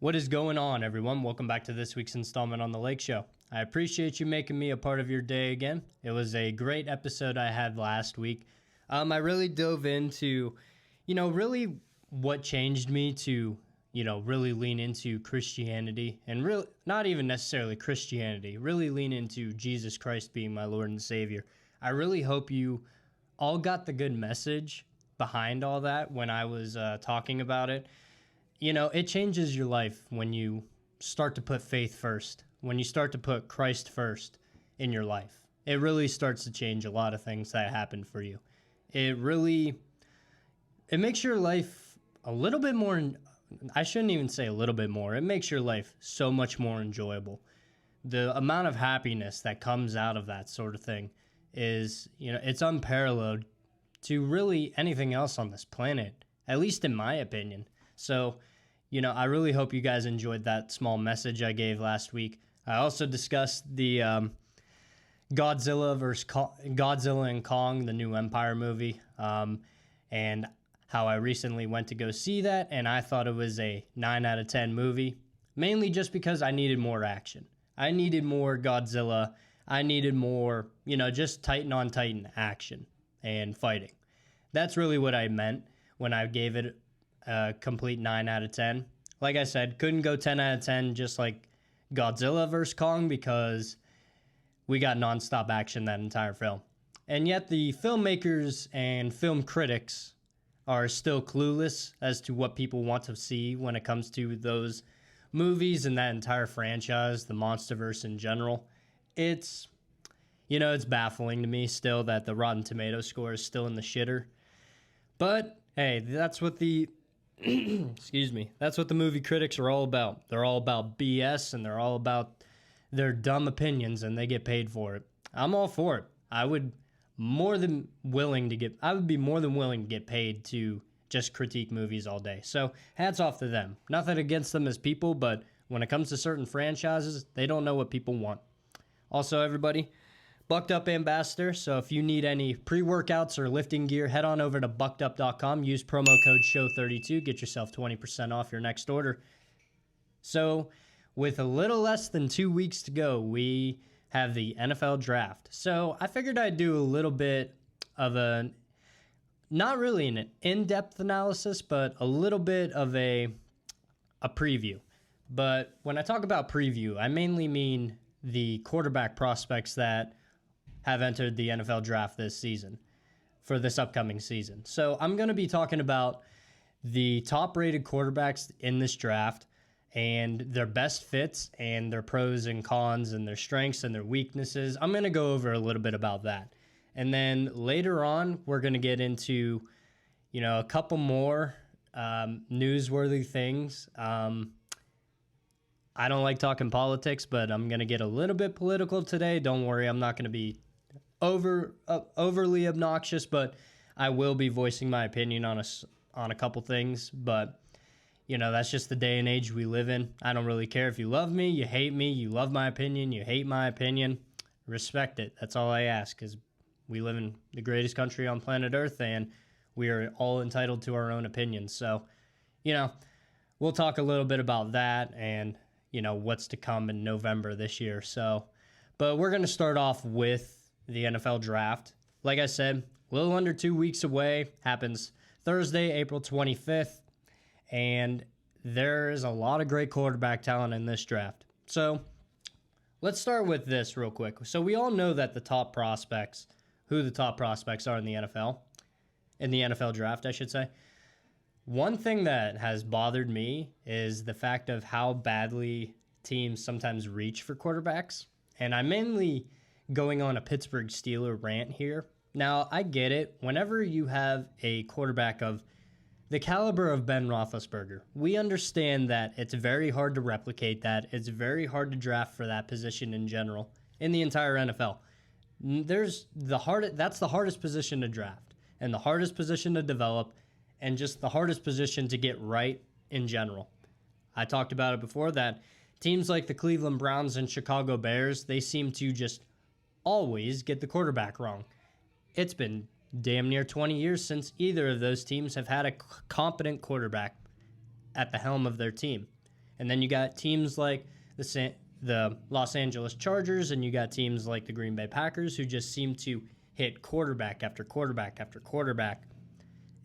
What is going on, everyone? Welcome back to this week's installment on The Lake Show. I appreciate you making me a part of your day again. It was a great episode I had last week. I really dove into, really what changed me to, really lean into Christianity and really not even necessarily Christianity, really lean into Jesus Christ being my Lord and Savior. I really hope you all got the good message behind all that when I was talking about it. It changes your life when you start to put faith first, when you start to put Christ first in your life. It really starts to change a lot of things that happen for you. It makes your life a little bit more, I shouldn't even say a little bit more, it makes your life so much more enjoyable. The amount of happiness that comes out of that sort of thing is, it's unparalleled to really anything else on this planet, at least in my opinion. So, I really hope you guys enjoyed that small message I gave last week. I also discussed the Godzilla and Kong, the new Empire movie, and how I recently went to go see that, and I thought it was a 9 out of 10 movie, mainly just because I needed more action. I needed more Godzilla. I needed more, just Titan on Titan action and fighting. That's really what I meant when I gave it a complete 9 out of 10. Like I said, couldn't go 10 out of 10 just like Godzilla vs. Kong because we got nonstop action that entire film. And yet the filmmakers and film critics are still clueless as to what people want to see when it comes to those movies and that entire franchise, the MonsterVerse in general. It's baffling to me still that the Rotten Tomatoes score is still in the shitter. But hey, that's what the that's what the movie critics are all about. They're all about BS and they're all about their dumb opinions and they get paid for it. I'm all for it. I would be more than willing to get paid to just critique movies all day. So hats off to them. Nothing against them as people, but when it comes to certain franchises, they don't know what people want. Also, everybody, Bucked Up Ambassador, so if you need any pre-workouts or lifting gear, head on over to buckedup.com, use promo code SHOW32, get yourself 20% off your next order. So, with a little less than 2 weeks to go, we have the NFL Draft. So, I figured I'd do a little bit of not really an in-depth analysis, but a little bit of a preview. But when I talk about preview, I mainly mean the quarterback prospects that have entered the NFL Draft this season, for this upcoming season. So I'm going to be talking about the top-rated quarterbacks in this draft and their best fits and their pros and cons and their strengths and their weaknesses. I'm going to go over a little bit about that. And then later on, we're going to get into, a couple more newsworthy things. I don't like talking politics, but I'm going to get a little bit political today. Don't worry, I'm not going to be overly obnoxious, but I will be voicing my opinion on a couple things. But, that's just the day and age we live in. I don't really care if you love me, you hate me, you love my opinion, you hate my opinion. Respect it. That's all I ask, because we live in the greatest country on planet Earth, and we are all entitled to our own opinions. So, we'll talk a little bit about that and what's to come in November this year. So, but we're going to start off with the NFL Draft. Like I said, a little under 2 weeks away. Happens Thursday, April 25th. And there is a lot of great quarterback talent in this draft. So, let's start with this real quick. So, we all know that who the top prospects are in the NFL Draft, I should say. One thing that has bothered me is the fact of how badly teams sometimes reach for quarterbacks. And I'm mainly going on a Pittsburgh Steelers rant here. Now, I get it. Whenever you have a quarterback of the caliber of Ben Roethlisberger, we understand that it's very hard to replicate that. It's very hard to draft for that position in general in the entire NFL. That's the hardest position to draft and the hardest position to develop and just the hardest position to get right in general. I talked about it before that teams like the Cleveland Browns and Chicago Bears, they seem to just always get the quarterback wrong. It's been damn near 20 years since either of those teams have had a competent quarterback at the helm of their team. And then you got teams like the Los Angeles Chargers, and you got teams like the Green Bay Packers who just seem to hit quarterback after quarterback after quarterback,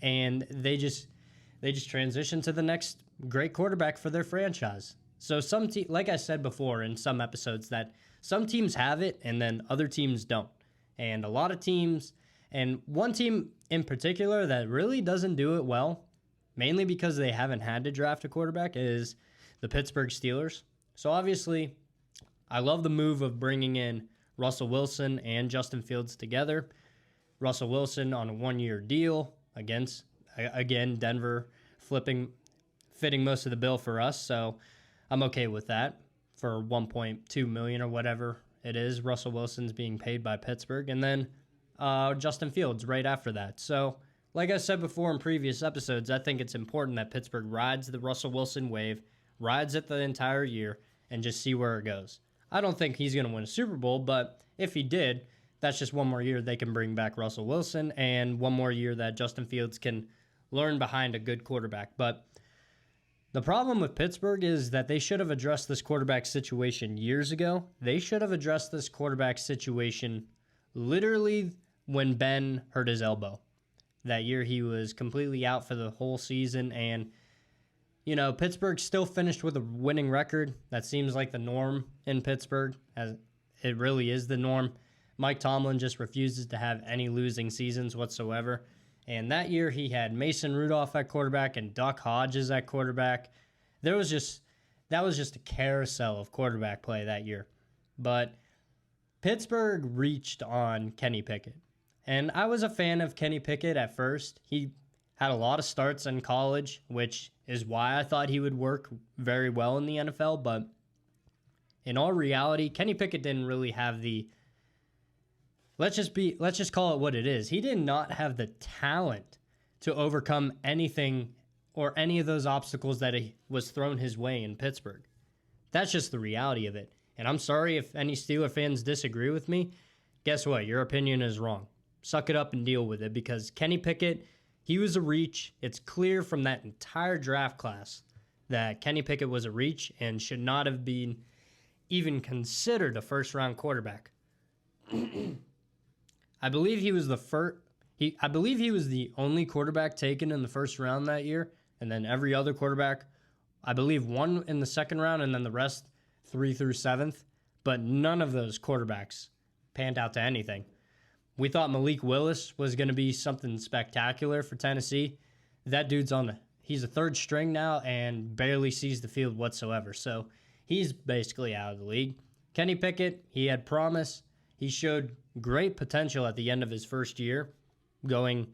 and they just transition to the next great quarterback for their franchise. So like I said before in some episodes, that some teams have it and then other teams don't. And a lot of teams, and one team in particular that really doesn't do it well, mainly because they haven't had to draft a quarterback, is the Pittsburgh Steelers. So obviously, I love the move of bringing in Russell Wilson and Justin Fields together. Russell Wilson on a 1-year deal again, Denver fitting most of the bill for us, so I'm okay with that for $1.2 million or whatever it is. Russell Wilson's being paid by Pittsburgh, and then Justin Fields right after that. So, like I said before in previous episodes, I think it's important that Pittsburgh rides the Russell Wilson wave, rides it the entire year, and just see where it goes. I don't think he's going to win a Super Bowl, but if he did, that's just one more year they can bring back Russell Wilson, and one more year that Justin Fields can learn behind a good quarterback. But the problem with Pittsburgh is that they should have addressed this quarterback situation years ago. They should have addressed this quarterback situation literally when Ben hurt his elbow. That year he was completely out for the whole season, and Pittsburgh still finished with a winning record. That seems like the norm in Pittsburgh, as it really is the norm. Mike Tomlin just refuses to have any losing seasons whatsoever. And that year he had Mason Rudolph at quarterback and Duck Hodges at quarterback. That was just a carousel of quarterback play that year. But Pittsburgh reached on Kenny Pickett. And I was a fan of Kenny Pickett at first. He had a lot of starts in college, which is why I thought he would work very well in the NFL. But in all reality, Kenny Pickett didn't really have the... Let's just call it what it is. He did not have the talent to overcome anything or any of those obstacles that was thrown his way in Pittsburgh. That's just the reality of it. And I'm sorry if any Steeler fans disagree with me. Guess what? Your opinion is wrong. Suck it up and deal with it, because Kenny Pickett, he was a reach. It's clear from that entire draft class that Kenny Pickett was a reach and should not have been even considered a first-round quarterback. I believe he was the only quarterback taken in the first round that year, and then every other quarterback, I believe, one in the second round, and then the rest 3 through 7th. But none of those quarterbacks panned out to anything. We thought Malik Willis was going to be something spectacular for Tennessee. That dude's he's a third string now and barely sees the field whatsoever. So he's basically out of the league. Kenny Pickett, he had promise. He showed great potential at the end of his first year, going,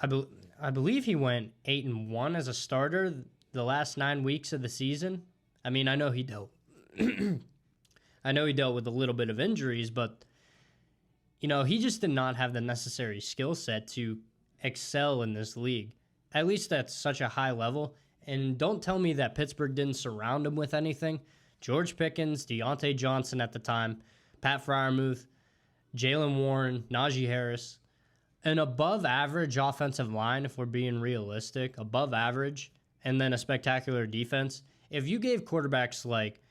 I believe he went 8-1 as a starter the last 9 weeks of the season. I mean, I know he dealt with a little bit of injuries, but he just did not have the necessary skill set to excel in this league, at least at such a high level. And don't tell me that Pittsburgh didn't surround him with anything. George Pickens, Deontay Johnson at the time, Pat Freiermuth, Jalen Warren, Najee Harris, an above-average offensive line, if we're being realistic, above average, and then a spectacular defense. If you gave quarterbacks like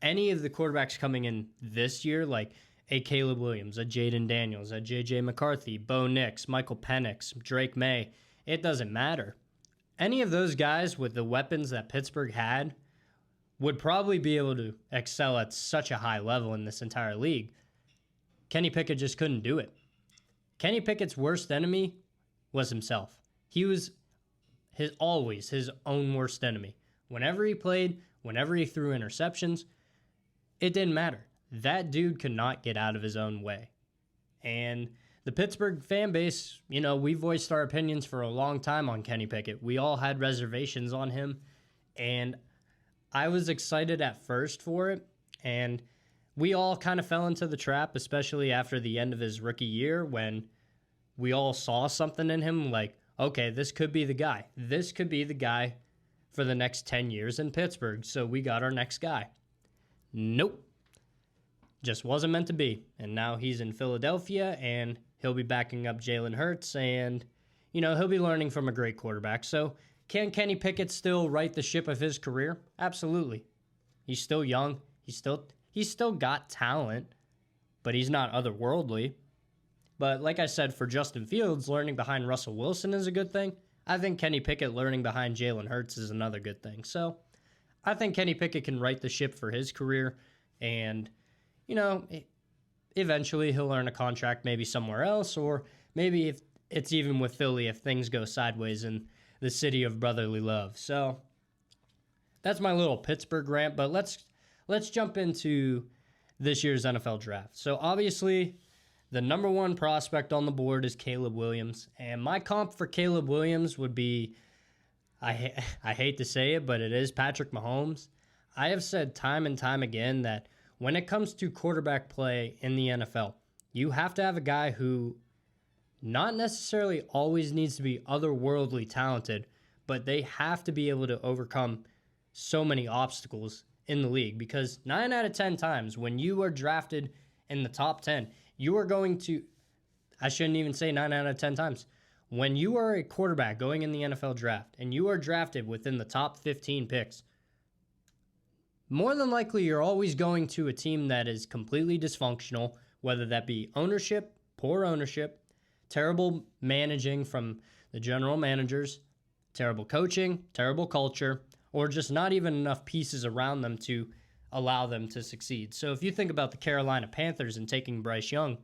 any of the quarterbacks coming in this year, like a Caleb Williams, a Jaden Daniels, a JJ McCarthy, Bo Nix, Michael Penix, Drake Maye, it doesn't matter. Any of those guys with the weapons that Pittsburgh had would probably be able to excel at such a high level in this entire league. Kenny Pickett just couldn't do it. Kenny Pickett's worst enemy was himself. He was always his own worst enemy. Whenever he played, whenever he threw interceptions, it didn't matter. That dude could not get out of his own way. And the Pittsburgh fan base, we voiced our opinions for a long time on Kenny Pickett. We all had reservations on him, and I was excited at first for it, and we all kind of fell into the trap, especially after the end of his rookie year, when we all saw something in him like, okay, this could be the guy. This could be the guy for the next 10 years in Pittsburgh, so we got our next guy. Nope. Just wasn't meant to be. And now he's in Philadelphia, and he'll be backing up Jalen Hurts, and, he'll be learning from a great quarterback. So Can Kenny Pickett still right the ship of his career? Absolutely. He's still young. He's still got talent, but he's not otherworldly. But like I said, for Justin Fields, learning behind Russell Wilson is a good thing. I think Kenny Pickett learning behind Jalen Hurts is another good thing. So I think Kenny Pickett can right the ship for his career. And, eventually he'll earn a contract maybe somewhere else, or maybe if it's even with Philly if things go sideways in the city of brotherly love. So that's my little Pittsburgh rant, but let's jump into this year's NFL draft. So obviously the number one prospect on the board is Caleb Williams, and my comp for Caleb Williams would be, I hate to say it, but it is Patrick Mahomes. I have said time and time again that when it comes to quarterback play in the NFL, you have to have a guy who not necessarily always needs to be otherworldly talented, but they have to be able to overcome so many obstacles in the league, because 9 out of 10 times when you are drafted in the top 10, you are going to, I shouldn't even say 9 out of 10 times. When you are a quarterback going in the NFL draft and you are drafted within the top 15 picks, more than likely you're always going to a team that is completely dysfunctional, whether that be ownership, poor ownership, terrible managing from the general managers, terrible coaching, terrible culture, or just not even enough pieces around them to allow them to succeed. So if you think about the Carolina Panthers and taking Bryce Young,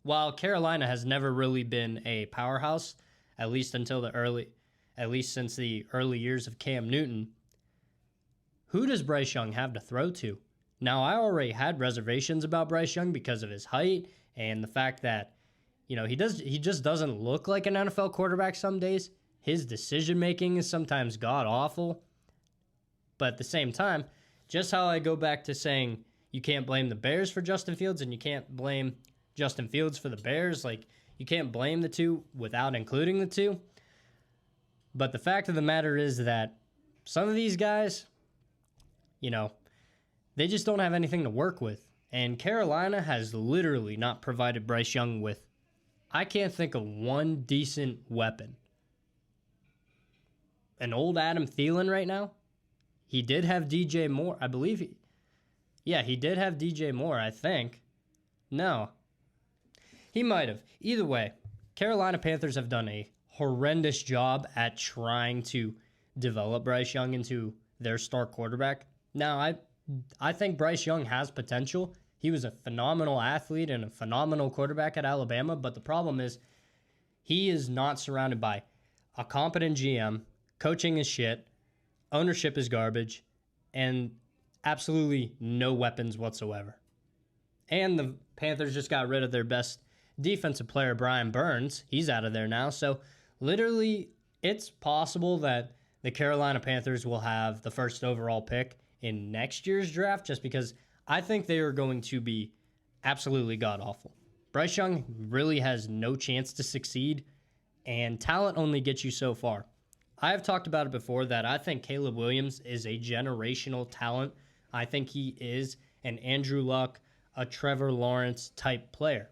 while Carolina has never really been a powerhouse, at least since the early years of Cam Newton, who does Bryce Young have to throw to? Now, I already had reservations about Bryce Young because of his height and the fact that, he just doesn't look like an NFL quarterback some days. His decision-making is sometimes god-awful. But at the same time, just how I go back to saying you can't blame the Bears for Justin Fields and you can't blame Justin Fields for the Bears, like, you can't blame the two without including the two. But the fact of the matter is that some of these guys, they just don't have anything to work with. And Carolina has literally not provided Bryce Young with, I can't think of one decent weapon. An old Adam Thielen right now? He did have DJ Moore, I believe. He did have DJ Moore, I think. No. He might have. Either way, Carolina Panthers have done a horrendous job at trying to develop Bryce Young into their star quarterback. Now, I think Bryce Young has potential. He was a phenomenal athlete and a phenomenal quarterback at Alabama, but the problem is he is not surrounded by a competent GM. Coaching is shit, ownership is garbage, and absolutely no weapons whatsoever. And the Panthers just got rid of their best defensive player, Brian Burns. He's out of there now. So literally, it's possible that the Carolina Panthers will have the first overall pick in next year's draft, just because I think they are going to be absolutely god-awful. Bryce Young really has no chance to succeed, and talent only gets you so far. I have talked about it before that I think Caleb Williams is a generational talent. I think he is an Andrew Luck, a Trevor Lawrence type player.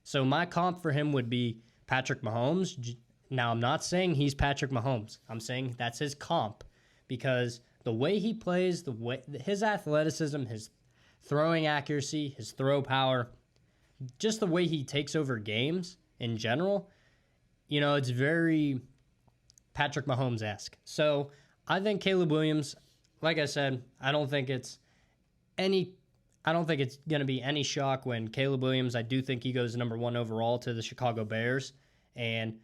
So my comp for him would be Patrick Mahomes. Now, I'm not saying he's Patrick Mahomes. I'm saying that's his comp, because the way he plays, his athleticism, his throwing accuracy, his throw power, just the way he takes over games in general, it's very Patrick Mahomes-esque. So I think Caleb Williams, like I said, I don't think it's going to be any shock when Caleb Williams, I do think he goes number 1 overall to the Chicago Bears. And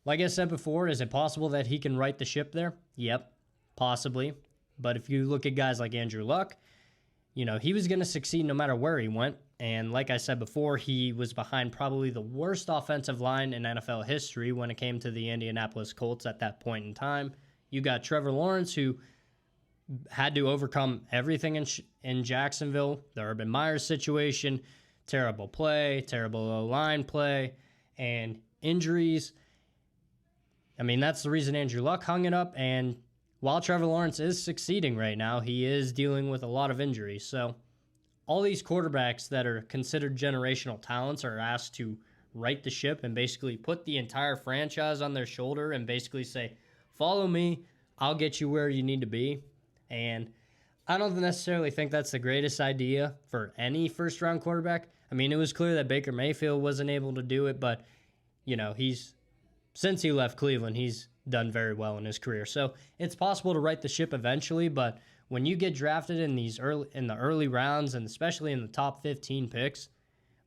like I said before, is it possible that he can right the ship there? Yep, possibly. But if you look at guys like Andrew Luck, he was going to succeed no matter where he went. And like I said before, he was behind probably the worst offensive line in NFL history when it came to the Indianapolis Colts at that point in time. You got Trevor Lawrence, who had to overcome everything in Jacksonville, the Urban Meyer situation, terrible play, terrible O-line play, and injuries. I mean, that's the reason Andrew Luck hung it up. And while Trevor Lawrence is succeeding right now, he is dealing with a lot of injuries. So all these quarterbacks that are considered generational talents are asked to right the ship and basically put the entire franchise on their shoulder and basically say, follow me, I'll get you where you need to be. And I don't necessarily think that's the greatest idea for any first-round quarterback. I mean, it was clear that Baker Mayfield wasn't able to do it, but, since he left Cleveland, he's done very well in his career. So it's possible to right the ship eventually, but when you get drafted in the early rounds, and especially in the top 15 picks,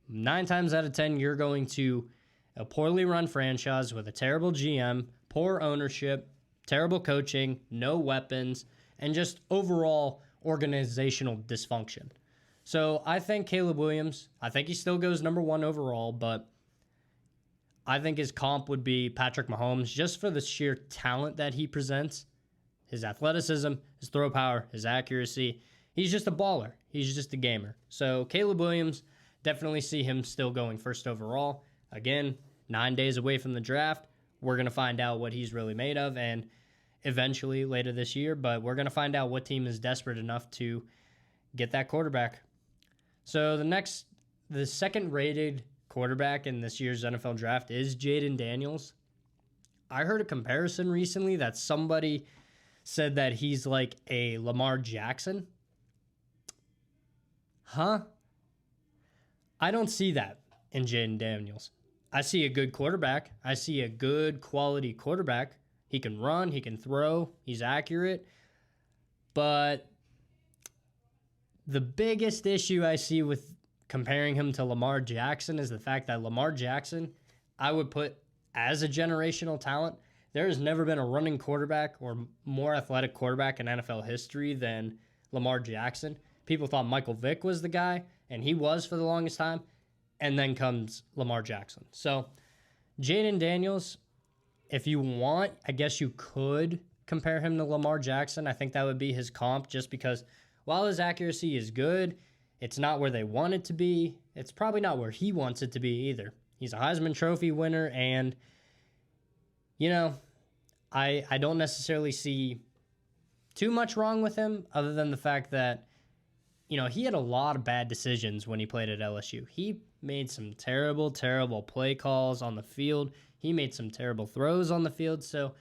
9 times out of 10, you're going to a poorly run franchise with a terrible GM, poor ownership, terrible coaching, no weapons, and just overall organizational dysfunction. So I think Caleb Williams, I think he still goes number 1 overall, but I think his comp would be Patrick Mahomes just for the sheer talent that he presents, his athleticism, his throw power, his accuracy. He's just a baller. He's just a gamer. So Caleb Williams, definitely see him still going first overall. Again, 9 days away from the draft. We're going to find out what he's really made of, and eventually later this year, but we're going to find out what team is desperate enough to get that quarterback. So the second rated quarterback in this year's NFL draft is Jaden Daniels. I heard a comparison recently that somebody said that he's like a Lamar Jackson. Huh? I don't see that in Jaden Daniels. I see a good quarterback. I see a good quality quarterback. He can run, he can throw, he's accurate. But the biggest issue I see with comparing him to Lamar Jackson is the fact that Lamar Jackson, I would put as a generational talent. There has never been a running quarterback or more athletic quarterback in NFL history than Lamar Jackson. People thought Michael Vick was the guy, and he was for the longest time. And then comes Lamar Jackson. So Jaden Daniels, if you want, I guess you could compare him to Lamar Jackson. I think that would be his comp just because while his accuracy is good, it's not where they want it to be. It's probably not where he wants it to be either. He's a Heisman Trophy winner, and, I don't necessarily see too much wrong with him other than the fact that, he had a lot of bad decisions when he played at LSU. He made some terrible, terrible play calls on the field. He made some terrible throws on the field. So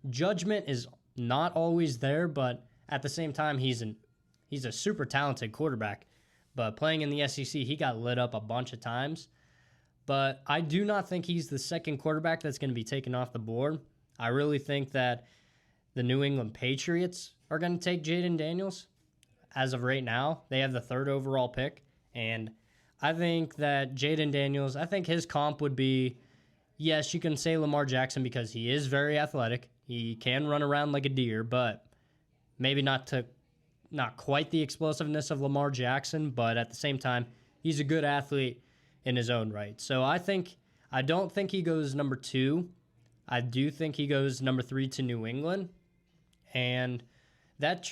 judgment is not always there, but at the same time, he's a super talented quarterback. But playing in the SEC, he got lit up a bunch of times. But I do not think he's the second quarterback that's going to be taken off the board. I really think that the New England Patriots are going to take Jaden Daniels. As of right now, they have the 3rd overall pick. And I think that Jaden Daniels, I think his comp would be, yes, you can say Lamar Jackson because he is very athletic. He can run around like a deer, but maybe not quite the explosiveness of Lamar Jackson, but at the same time, he's a good athlete in his own right. So I don't think he goes number 2. I do think he goes number 3 to New England. And that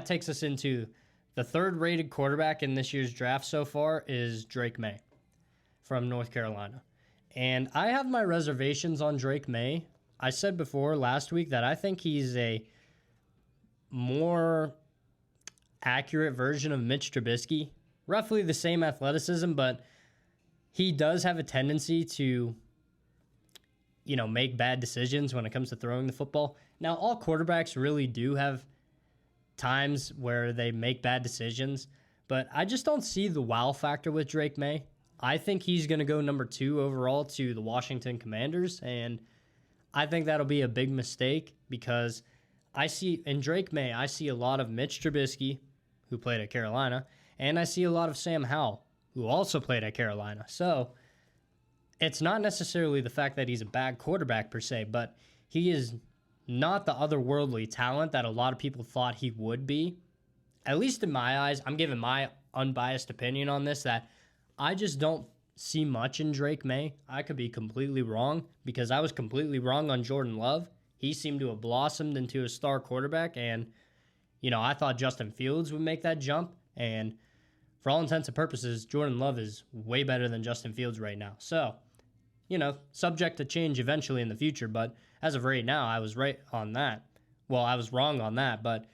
takes us into the 3rd rated quarterback in this year's draft so far is Drake Maye from North Carolina. And I have my reservations on Drake Maye. I said before last week that I think he's a more accurate version of Mitch Trubisky. Roughly the same athleticism, but he does have a tendency to, make bad decisions when it comes to throwing the football. Now, all quarterbacks really do have times where they make bad decisions, but I just don't see the wow factor with Drake Maye. I think he's going to go number 2 overall to the Washington Commanders, and I think that'll be a big mistake because in Drake Maye, I see a lot of Mitch Trubisky, who played at Carolina, and I see a lot of Sam Howell, who also played at Carolina. So it's not necessarily the fact that he's a bad quarterback per se, but he is not the otherworldly talent that a lot of people thought he would be. At least in my eyes, I'm giving my unbiased opinion on this, that I just don't see much in Drake Maye. I could be completely wrong because I was completely wrong on Jordan Love. He seemed to have blossomed into a star quarterback, and, I thought Justin Fields would make that jump, and for all intents and purposes, Jordan Love is way better than Justin Fields right now. So, subject to change eventually in the future, but as of right now, I was right on that. Well, I was wrong on that, but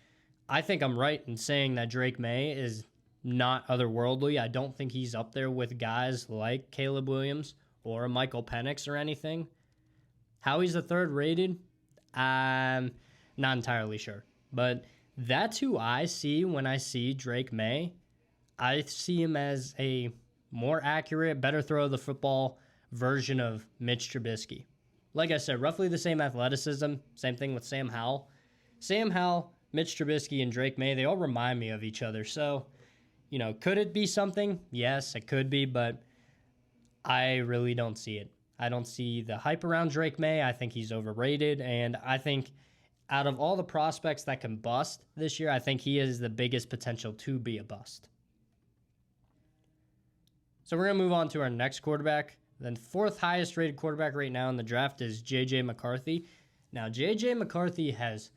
I think I'm right in saying that Drake Maye is not otherworldly. I don't think he's up there with guys like Caleb Williams or a Michael Penix or anything. How he's the third rated, I'm not entirely sure. But that's who I see when I see Drake Maye. I see him as a more accurate, better throw of the football version of Mitch Trubisky. Like I said, roughly the same athleticism. Same thing with Sam Howell. Sam Howell, Mitch Trubisky, and Drake Maye, they all remind me of each other. So, could it be something? Yes, it could be, but I really don't see it. I don't see the hype around Drake Maye. I think he's overrated, and I think out of all the prospects that can bust this year, I think he has the biggest potential to be a bust. So we're going to move on to our next quarterback. The fourth highest rated quarterback right now in the draft is JJ McCarthy. Now, JJ McCarthy has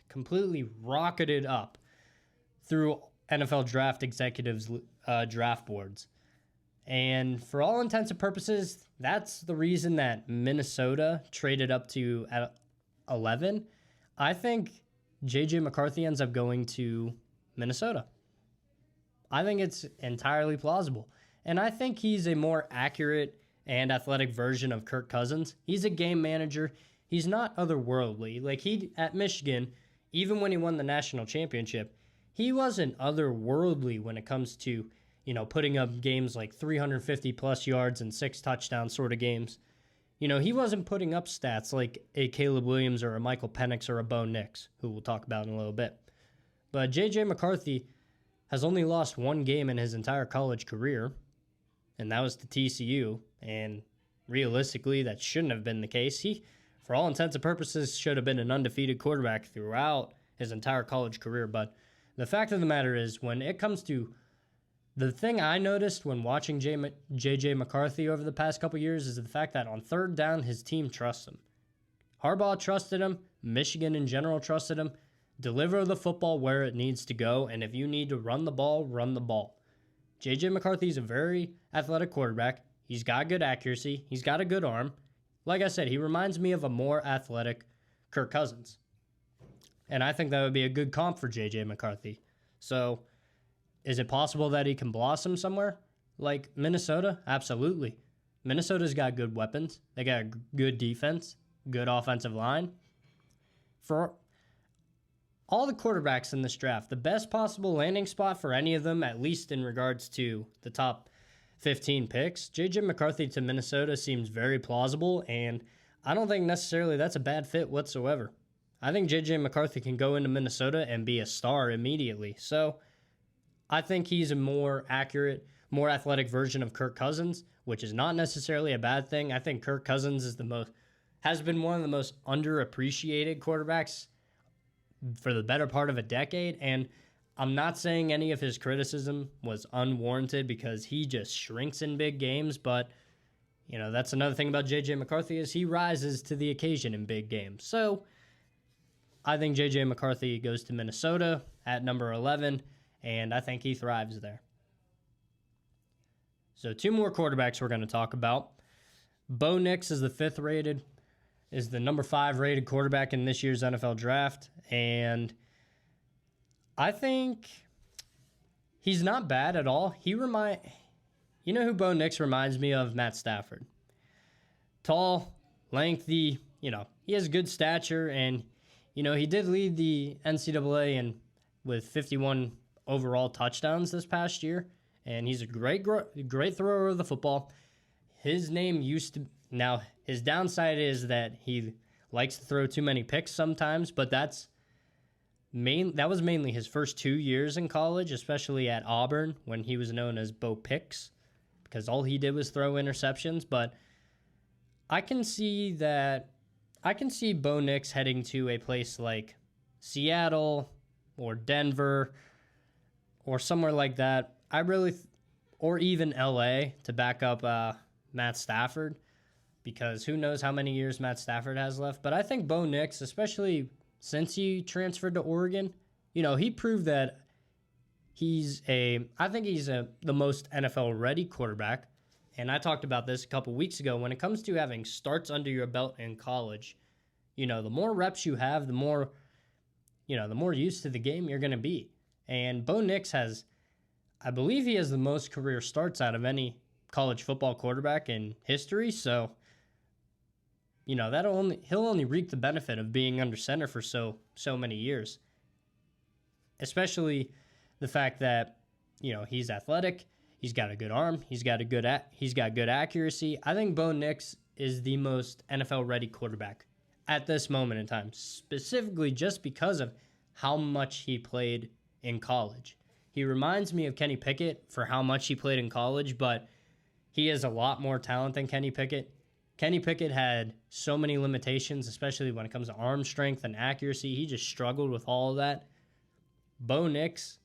completely rocketed up through NFL draft executives' draft boards. And for all intents and purposes, that's the reason that Minnesota traded up to at 11. I think JJ McCarthy ends up going to Minnesota. I think it's entirely plausible. And I think he's a more accurate and athletic version of Kirk Cousins. He's a game manager. He's not otherworldly. Like at Michigan, even when he won the national championship, he wasn't otherworldly when it comes to, putting up games like 350 plus yards and 6 touchdowns sort of games. He wasn't putting up stats like a Caleb Williams or a Michael Penix or a Bo Nix, who we'll talk about in a little bit. But JJ McCarthy has only lost one game in his entire college career, and that was to TCU. And realistically, that shouldn't have been the case. He, for all intents and purposes, should have been an undefeated quarterback throughout his entire college career. But the fact of the matter is, when it comes to the thing I noticed when watching JJ McCarthy over the past couple years is the fact that on third down, his team trusts him. Harbaugh trusted him. Michigan in general trusted him. Deliver the football where it needs to go, and if you need to run the ball, run the ball. JJ McCarthy's a very athletic quarterback. He's got good accuracy. He's got a good arm. Like I said, he reminds me of a more athletic Kirk Cousins. And I think that would be a good comp for JJ McCarthy. So, is it possible that he can blossom somewhere like Minnesota? Absolutely. Minnesota's got good weapons. They got a good defense, good offensive line. For all the quarterbacks in this draft, the best possible landing spot for any of them, at least in regards to the top 15 picks, JJ McCarthy to Minnesota seems very plausible, and I don't think necessarily that's a bad fit whatsoever. I think JJ McCarthy can go into Minnesota and be a star immediately. So I think he's a more accurate, more athletic version of Kirk Cousins, which is not necessarily a bad thing. I think Kirk Cousins has been one of the most underappreciated quarterbacks for the better part of a decade, and I'm not saying any of his criticism was unwarranted because he just shrinks in big games, but that's another thing about JJ McCarthy is he rises to the occasion in big games. So I think JJ McCarthy goes to Minnesota at number 11, and I think he thrives there. So 2 more quarterbacks we're going to talk about. Bo Nix is is the number 5 rated quarterback in this year's NFL draft. And I think he's not bad at all. You know who Bo Nix reminds me of? Matt Stafford. Tall, lengthy, he has good stature, and, he did lead the NCAA with 51 overall touchdowns this past year, and he's a great thrower of the football. His downside is that he likes to throw too many picks sometimes, but that was mainly his first 2 years in college, especially at Auburn when he was known as Bo Picks, because all he did was throw interceptions. But I can see Bo Nix heading to a place like Seattle or Denver or somewhere like that. Or even LA to back up Matt Stafford, because who knows how many years Matt Stafford has left. But I think Bo Nix, especially since he transferred to Oregon, he proved that I think he's the most NFL-ready quarterback. And I talked about this a couple weeks ago. When it comes to having starts under your belt in college, the more reps you have, the more used to the game you're going to be. And Bo Nix I believe he has the most career starts out of any college football quarterback in history. So, he'll only reap the benefit of being under center for so many years. Especially the fact that, he's athletic, he's got a good arm, he's got good accuracy. I think Bo Nix is the most NFL ready quarterback at this moment in time, specifically just because of how much he played in college. He reminds me of Kenny Pickett for how much he played in college, but he has a lot more talent than Kenny Pickett. Kenny Pickett had so many limitations, especially when it comes to arm strength and accuracy. He just struggled with all of that. Bo Nix,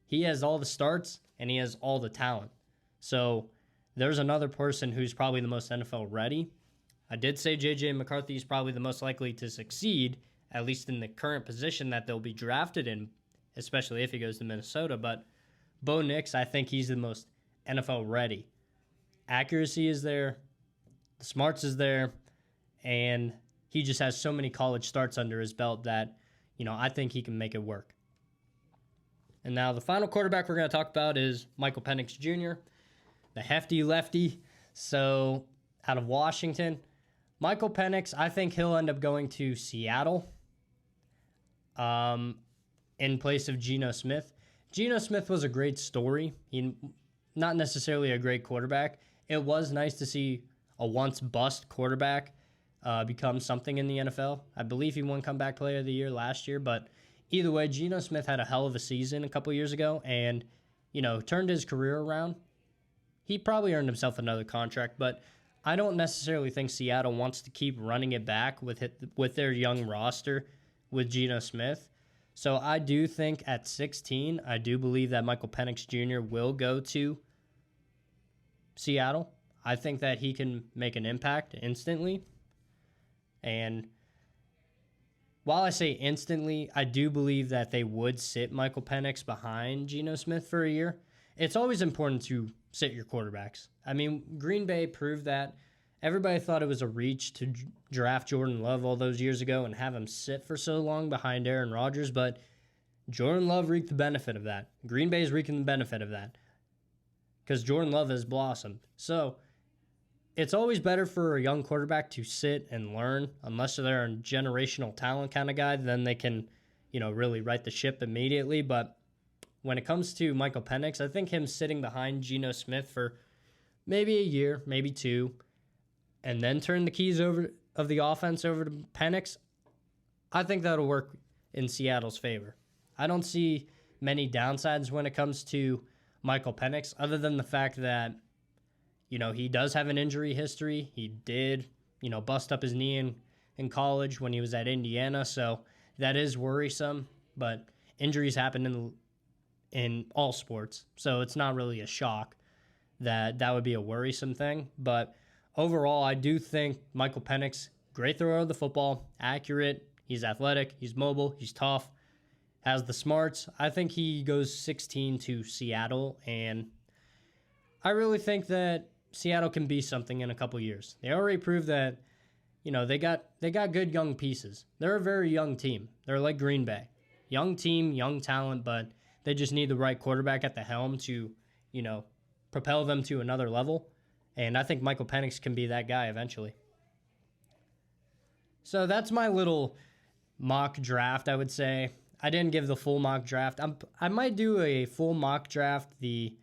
he has all the starts and he has all the talent. So there's another person who's probably the most NFL ready. I did say JJ McCarthy is probably the most likely to succeed, at least in the current position that they'll be drafted in, especially if he goes to Minnesota. But Bo Nix, I think he's the most NFL ready. Accuracy is there, the smarts is there, and he just has so many college starts under his belt that, I think he can make it work. And now the final quarterback we're going to talk about is Michael Penix Jr., the hefty lefty. So out of Washington, Michael Penix, I think he'll end up going to Seattle in place of Geno Smith. Geno Smith was a great story. He not necessarily a great quarterback. It was nice to see a once bust quarterback become something in the NFL. I believe he won Comeback Player of the Year last year, but either way, Geno Smith had a hell of a season a couple years ago and, turned his career around. He probably earned himself another contract, but I don't necessarily think Seattle wants to keep running it back with their young roster with Geno Smith. So I do think at 16, I do believe that Michael Penix Jr. will go to Seattle. I think that he can make an impact instantly. And while I say instantly, I do believe that they would sit Michael Penix behind Geno Smith for a year. It's always important to sit your quarterbacks. I mean, Green Bay proved that. Everybody thought it was a reach to draft Jordan Love all those years ago and have him sit for so long behind Aaron Rodgers, but Jordan Love reaped the benefit of that. Green Bay is reaping the benefit of that because Jordan Love has blossomed. So it's always better for a young quarterback to sit and learn, unless they're a generational talent kind of guy, then they can, really right the ship immediately. But when it comes to Michael Penix, I think him sitting behind Geno Smith for maybe a year, maybe two, and then turn the keys of the offense over to Penix, I think that'll work in Seattle's favor. I don't see many downsides when it comes to Michael Penix, other than the fact that, he does have an injury history. He did, bust up his knee in college when he was at Indiana, so that is worrisome. But injuries happen in all sports, so it's not really a shock that would be a worrisome thing. But overall, I do think Michael Penix, great thrower of the football, accurate, he's athletic, he's mobile, he's tough, has the smarts. I think he goes 16 to Seattle, and I really think that Seattle can be something in a couple years. They already proved that, they got good young pieces. They're a very young team. They're like Green Bay. Young team, young talent, but they just need the right quarterback at the helm to, propel them to another level. And I think Michael Penix can be that guy eventually. So that's my little mock draft, I would say. I didn't give the full mock draft. I might do a full mock draft the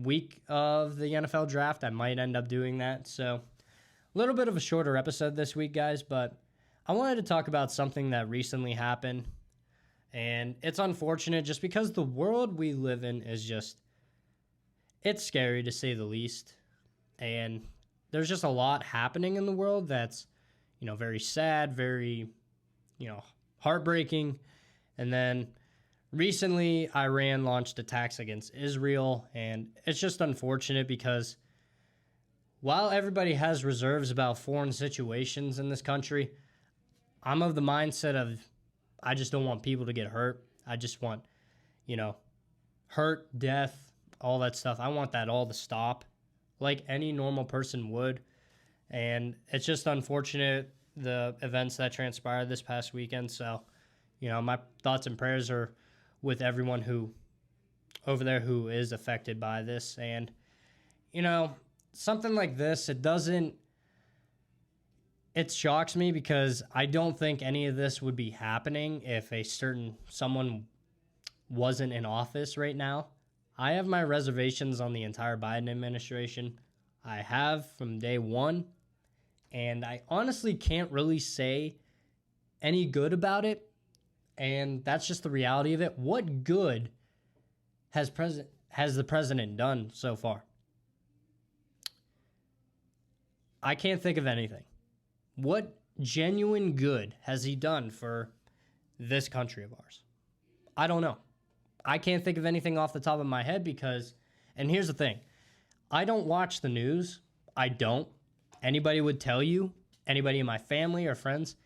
week of the NFL draft. I might end up doing that. So a little bit of a shorter episode this week, guys, but I wanted to talk about something that recently happened. And it's unfortunate just because the world we live in is just, it's scary to say the least. And there's just a lot happening in the world that's, very sad, very, heartbreaking. And then recently, Iran launched attacks against Israel, and it's just unfortunate because while everybody has reserves about foreign situations in this country, I'm of the mindset of I just don't want people to get hurt. I just want, hurt, death, all that stuff. I want that all to stop like any normal person would. And it's just unfortunate, the events that transpired this past weekend. So, my thoughts and prayers are with everyone who over there who is affected by this. And, you know, something like this, it shocks me because I don't think any of this would be happening if someone wasn't in office right now. I have my reservations on the entire Biden administration. I have from day one, and I honestly can't really say any good about it. And that's just the reality of it. What good has the president done so far? I can't think of anything. What genuine good has he done for this country of ours? I don't know. I can't think of anything off the top of my head because, and here's the thing, I don't watch the news. I don't. Anybody would tell you, anybody in my family or friends,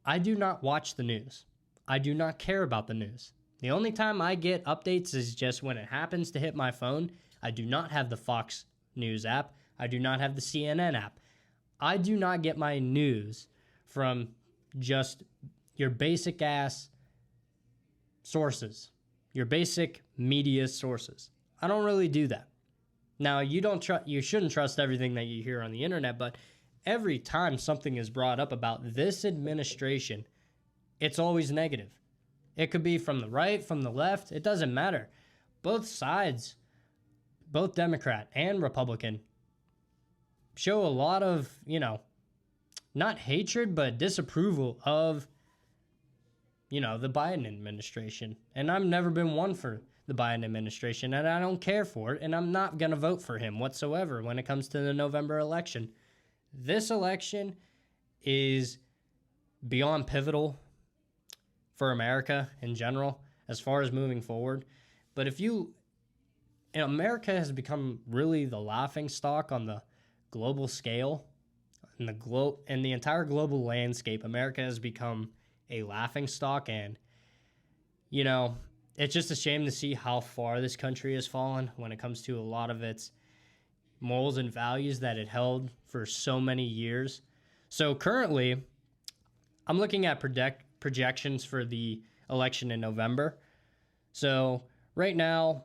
I do not watch the news. I do not care about the news. The only time I get updates is just when it happens to hit my phone. I do not have the Fox News app. I do not have the CNN app. I do not get my news from just your basic ass sources, your basic media sources. I don't really do that. Now, you shouldn't trust everything that you hear on the internet, but every time something is brought up about this administration, it's always negative. It could be from the right, from the left, it doesn't matter. Both sides, both Democrat and Republican, show a lot of, not hatred, but disapproval of, the Biden administration. And I've never been one for the Biden administration, and I don't care for it, and I'm not going to vote for him whatsoever when it comes to the November election. This election is beyond pivotal for America in general as far as moving forward. But America has become really the laughing stock on the global scale, in the entire global landscape. America has become a laughing stock, and it's just a shame to see how far this country has fallen when it comes to a lot of its morals and values that it held for so many years. So currently, I'm looking at projections for the election in November. So right now,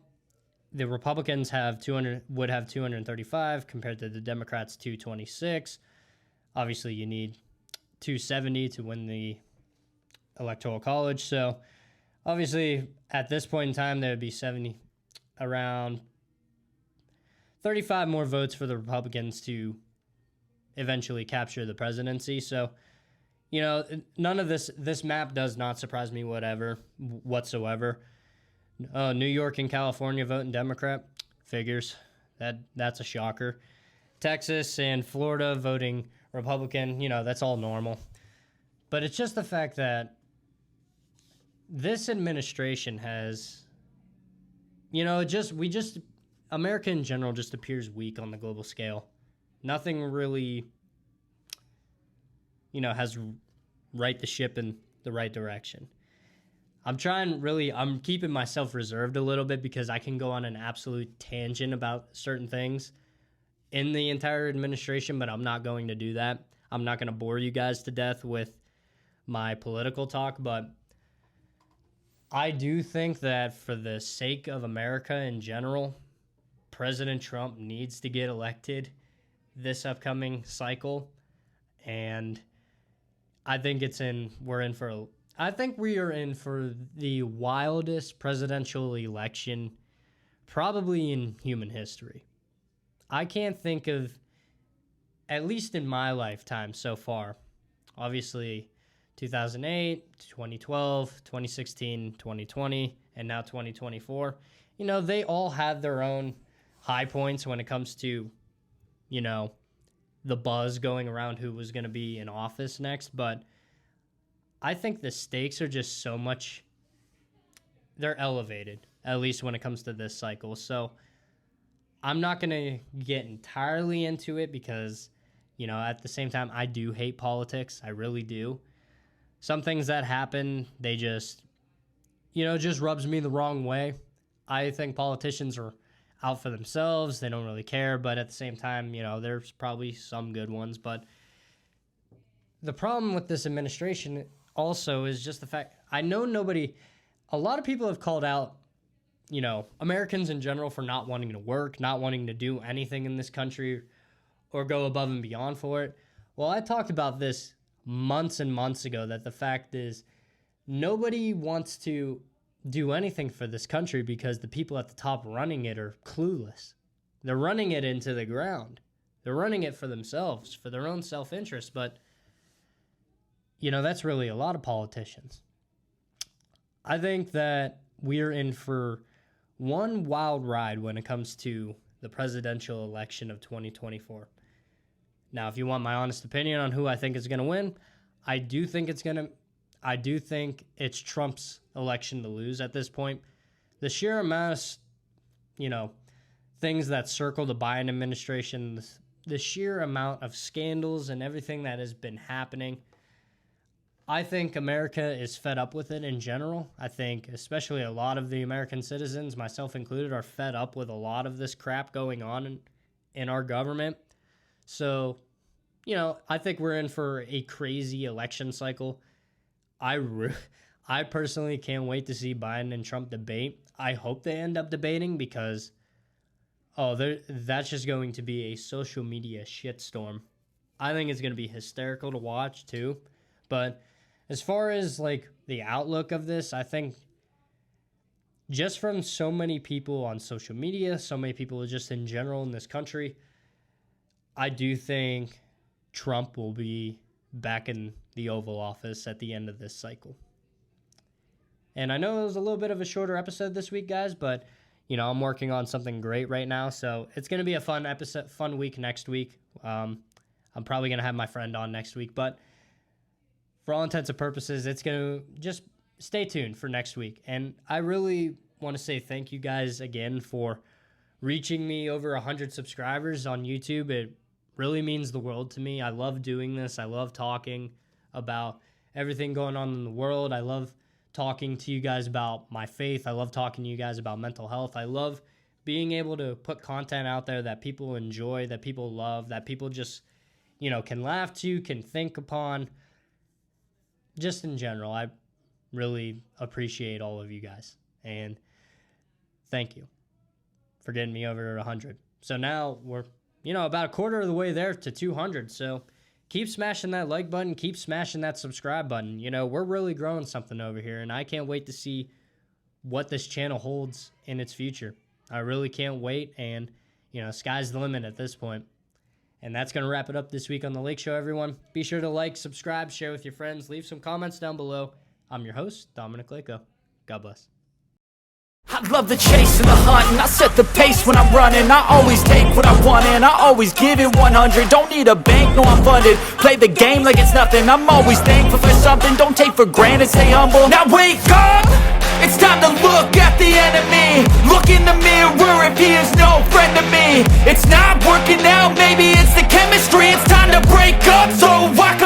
the Republicans would have 235 compared to the Democrats 226. Obviously, you need 270 to win the Electoral College. So obviously, at this point in time, there would be around 35 more votes for the Republicans to eventually capture the presidency. So, none of this map does not surprise me whatsoever. New York and California voting Democrat, figures. That's a shocker. Texas and Florida voting Republican, that's all normal. But it's just the fact that this administration has, America in general just appears weak on the global scale. Nothing really, has right the ship in the right direction. I'm keeping myself reserved a little bit because I can go on an absolute tangent about certain things in the entire administration, but I'm not going to do that. I'm not going to bore you guys to death with my political talk, but I do think that for the sake of America in general, President Trump needs to get elected this upcoming cycle, and I think we are in for the wildest presidential election probably in human history. I can't think of, at least in my lifetime so far, obviously 2008, 2012, 2016, 2020, and now 2024, they all had their own high points when it comes to, the buzz going around who was going to be in office next. But I think the stakes are just so much, they're elevated, at least when it comes to this cycle. So I'm not going to get entirely into it because, at the same time, I do hate politics. I really do. Some things that happen, they just rubs me the wrong way. I think politicians are out for themselves. They don't really care. But at the same time, there's probably some good ones. But the problem with this administration also is just the fact, I know a lot of people have called out Americans in general for not wanting to work, not wanting to do anything in this country or go above and beyond for it. Well, I talked about this months and months ago, that the fact is nobody wants to do anything for this country because the people at the top running it are clueless. They're running it into the ground. They're running it for themselves, for their own self-interest. But, that's really a lot of politicians. I think that we're in for one wild ride when it comes to the presidential election of 2024. Now, if you want my honest opinion on who I think is going to win, I do think it's Trump's election to lose at this point. The sheer amount of, things that circle the Biden administration, the sheer amount of scandals and everything that has been happening, I think America is fed up with it in general. I think especially a lot of the American citizens, myself included, are fed up with a lot of this crap going on in our government. So, I think we're in for a crazy election cycle. I personally can't wait to see Biden and Trump debate. I hope they end up debating because, that's just going to be a social media shitstorm. I think it's going to be hysterical to watch too. But as far as the outlook of this, I think just from so many people on social media, so many people just in general in this country, I do think Trump will be back in the Oval Office at the end of this cycle. And I know it was a little bit of a shorter episode this week, guys, but I'm working on something great right now, so it's going to be a fun week next week. I'm probably going to have my friend on next week, but for all intents and purposes, it's going to just stay tuned for next week. And I really want to say thank you guys again for reaching me over 100 subscribers on YouTube. It really means the world to me. I love doing this. I love talking about everything going on in the world. I love talking to you guys about my faith. I love talking to you guys about mental health. I love being able to put content out there that people enjoy, that people love, that people just, can laugh to, can think upon. Just in general, I really appreciate all of you guys. And thank you for getting me over 100. So now we're, about a quarter of the way there to 200. So keep smashing that like button. Keep smashing that subscribe button. We're really growing something over here, and I can't wait to see what this channel holds in its future. I really can't wait, and, sky's the limit at this point. And that's going to wrap it up this week on The Lake Show, everyone. Be sure to like, subscribe, share with your friends, leave some comments down below. I'm your host, Dominic Lako. God bless. I love the chase and the hunt, and I set the pace when I'm running. I always take what I want and I always give it 100. Don't need a bank, no I'm funded. Play the game like it's nothing. I'm always thankful for something. Don't take for granted, stay humble. Now wake up! It's time to look at the enemy. Look in the mirror if he is no friend to me. It's not working out, maybe it's the chemistry. It's time to break up so I can